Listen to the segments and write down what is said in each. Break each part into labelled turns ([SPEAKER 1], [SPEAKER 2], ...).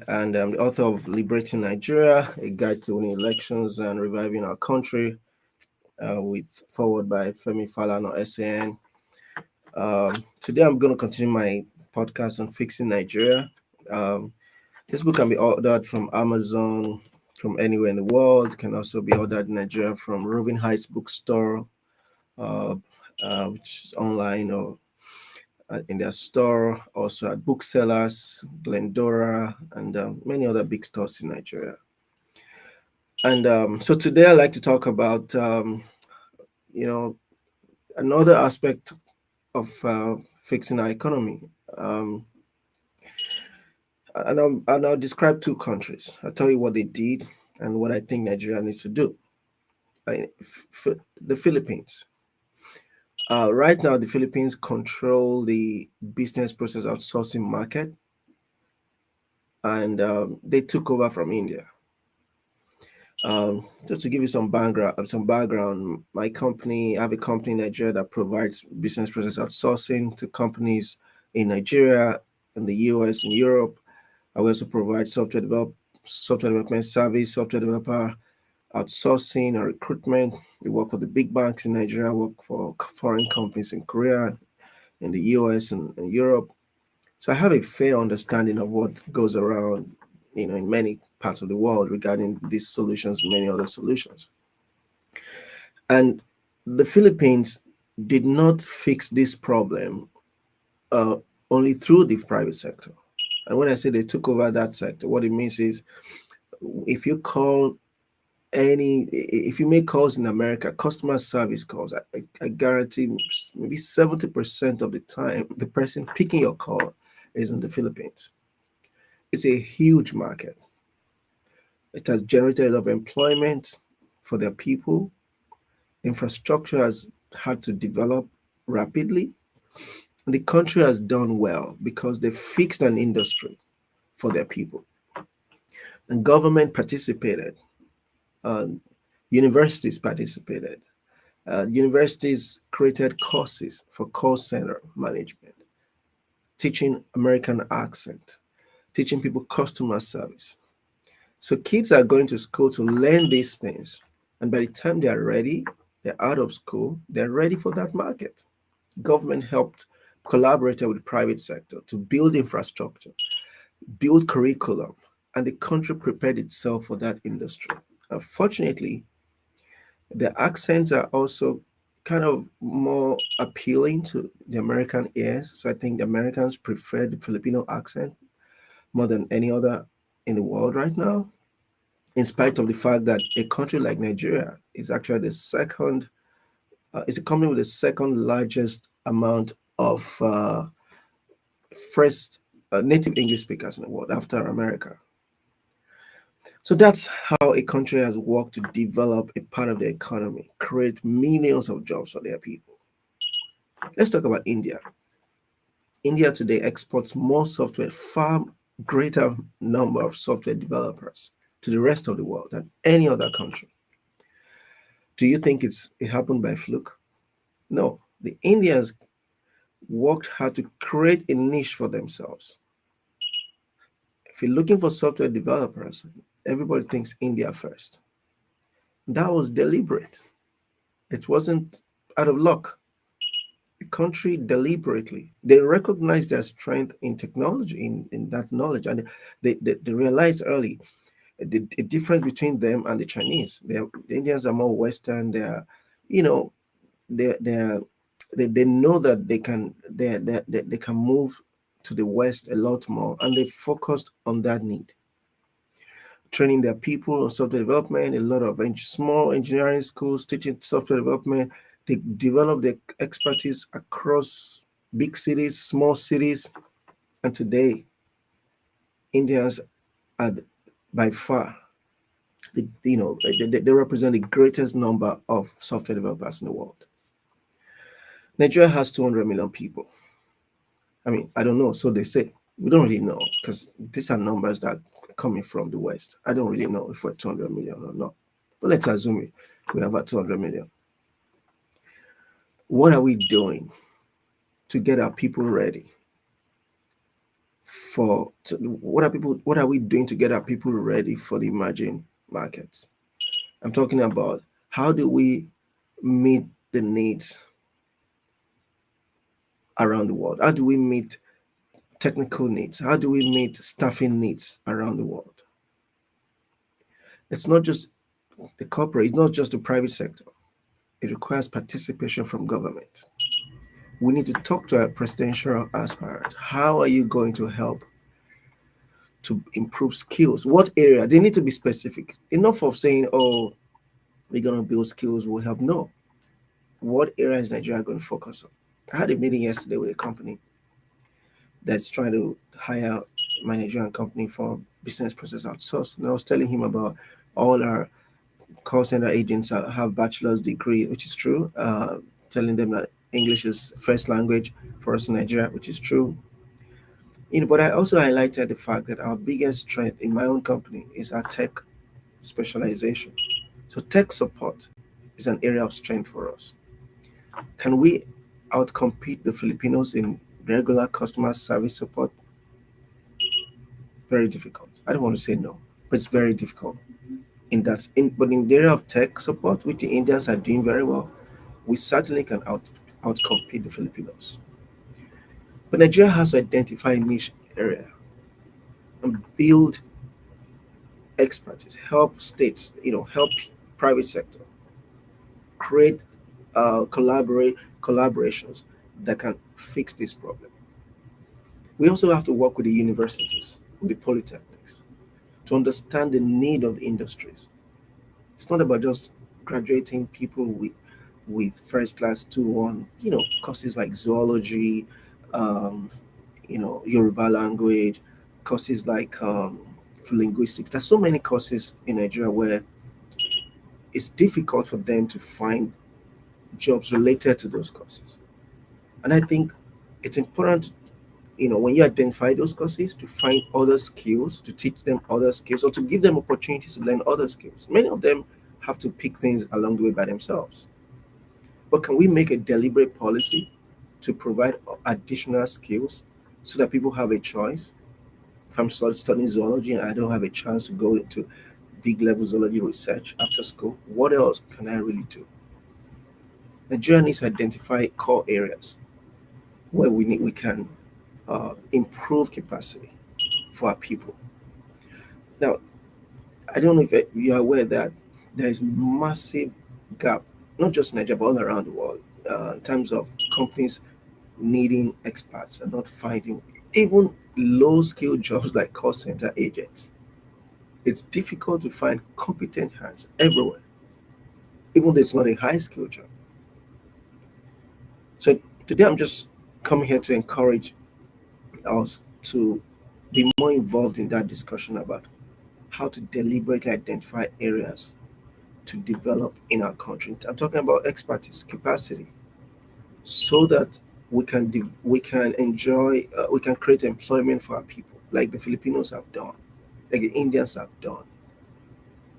[SPEAKER 1] and I'm the author of Liberating Nigeria, a guide to winning elections and reviving our country, with forward by Femi Falana SAN. Today, I'm going to continue my podcast on fixing Nigeria. Um, this book can be ordered from Amazon, from anywhere in the world. It can also be ordered in Nigeria from Roving Heights Bookstore, uh, which is online, or in their store, also at booksellers, Glendora, and many other big stores in Nigeria. And so today I'd like to talk about, you know, another aspect of fixing our economy. Um, and I'll describe two countries. I'll tell you what they did and what I think Nigeria needs to do. The Philippines. Right now, the Philippines control the business process outsourcing market, and they took over from India. Just to give you some background, I have a company in Nigeria that provides business process outsourcing to companies in Nigeria, in the US, and Europe. I also provide software development service, software developer outsourcing and recruitment. We work with the big banks in Nigeria, work for foreign companies in Korea, in the US, and Europe. So I have a fair understanding of what goes around, in many parts of the world regarding these solutions and many other solutions. And the Philippines did not fix this problem uh, only through the private sector. And when I say they took over that sector, what it means is if you call if you make calls in America, customer service calls, I guarantee maybe 70% of the time, the person picking your call is in the Philippines. It's a huge market. It has generated a lot of employment for their people. Infrastructure has had to develop rapidly. And the country has done well because they fixed an industry for their people. And government participated. Uh, Universities participated. Universities created courses for call center management, teaching American accent, teaching people customer service. So kids are going to school to learn these things. And by the time they are ready, they're out of school, they're ready for that market. Government helped collaborated with the private sector to build infrastructure, build curriculum, and the country prepared itself for that industry. Unfortunately, the accents are also kind of more appealing to the American ears. So I think the Americans prefer the Filipino accent more than any other in the world right now, in spite of the fact that a country like Nigeria is actually it's a country with the second largest amount of first native English speakers in the world after America. So that's how a country has worked to develop a part of the economy, create millions of jobs for their people. Let's talk about India. India today exports more software, far greater number of software developers to the rest of the world than any other country. Do you think it happened by fluke? No. The Indians worked hard to create a niche for themselves. If you're looking for software developers, everybody thinks India first. That was deliberate. It wasn't out of luck. The country deliberately, they recognized their strength in technology, in that knowledge, and they realized early the difference between them and the Chinese. The Indians are more Western. You know, they're, they know that they can move to the West a lot more, and they focused on that need, training their people on software development, a lot of small engineering schools teaching software development. They develop their expertise across big cities, small cities, and today, Indians are by far, they represent the greatest number of software developers in the world. Nigeria has 200 million people. I mean, I don't know, so they say. We don't really know because these are numbers that are coming from the West. I don't really know if we're 200 million or not. But let's assume we have about 200 million. What are we doing to get our people ready what are we doing to get our people ready for the emerging markets? I'm talking about how do we meet the needs around the world? How do we meet technical needs? How do we meet staffing needs around the world? It's not just the corporate, it's not just the private sector. It requires participation from government. We need to talk to our presidential aspirants. How are you going to help to improve skills? What area? They need to be specific. Enough of saying, oh, we're going to build skills will help. No. What area is Nigeria going to focus on? I had a meeting yesterday with a company that's trying to hire my Nigerian company for business process outsourcing. And I was telling him about all our call center agents have bachelor's degree, which is true. Telling them that English is first language for us in Nigeria, which is true. But I also highlighted the fact that our biggest strength in my own company is our tech specialization. So tech support is an area of strength for us. Can we outcompete the Filipinos in regular customer service support? Very difficult. I don't want to say no, but it's very difficult. But in the area of tech support, which the Indians are doing very well, we certainly can outcompete the Filipinos. But Nigeria has to identify a niche area and build expertise, help states, help private sector, create collaborations that can fix this problem. We also have to work with the universities, with the polytechnics, to understand the need of the industries. It's not about just graduating people with first class 2-1, courses like zoology, um, Yoruba language, courses like for linguistics. There's so many courses in Nigeria where it's difficult for them to find jobs related to those courses. And I think it's important, when you identify those courses, to find other skills, to teach them other skills, or to give them opportunities to learn other skills. Many of them have to pick things along the way by themselves. But can we make a deliberate policy to provide additional skills so that people have a choice? If I'm studying zoology and I don't have a chance to go into big level zoology research after school, what else can I really do? Nigeria needs to identify core areas where we can improve capacity for our people. Now, I don't know if you're aware that there is massive gap, not just in Nigeria, but all around the world, in terms of companies needing experts and not finding even low skill jobs like call center agents. It's difficult to find competent hands everywhere, even though it's not a high skill job. So today I'm just coming here to encourage us to be more involved in that discussion about how to deliberately identify areas to develop in our country. I'm talking about expertise, capacity, so that we can enjoy, we can create employment for our people, like the Filipinos have done, like the Indians have done.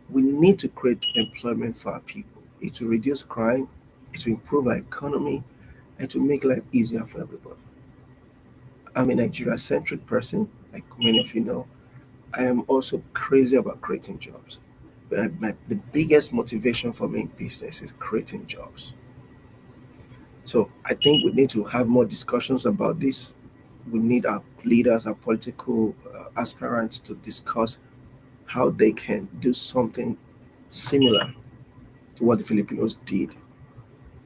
[SPEAKER 1] We need to create employment for our people. It will reduce crime, it will improve our economy, and to make life easier for everybody. I'm a Nigeria centric person, like many of you know. I am also crazy about creating jobs. But the biggest motivation for me in business is creating jobs. So I think we need to have more discussions about this. We need our leaders, our political aspirants to discuss how they can do something similar to what the Filipinos did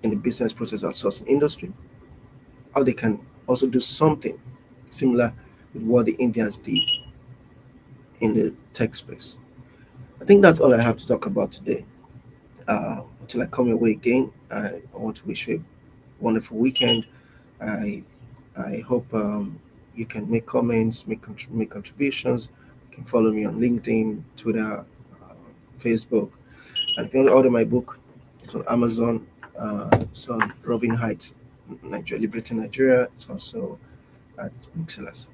[SPEAKER 1] in the business process outsourcing industry, how they can also do something similar with what the Indians did in the tech space. I think that's all I have to talk about today. Until I come your way again, I want to wish you a wonderful weekend. I I hope you can make comments, make contributions. You can follow me on LinkedIn, Twitter, Facebook, and if you want to order my book, it's on Amazon. It's on Roving Heights, Nigeria, Liberating Nigeria. It's also at booksellers.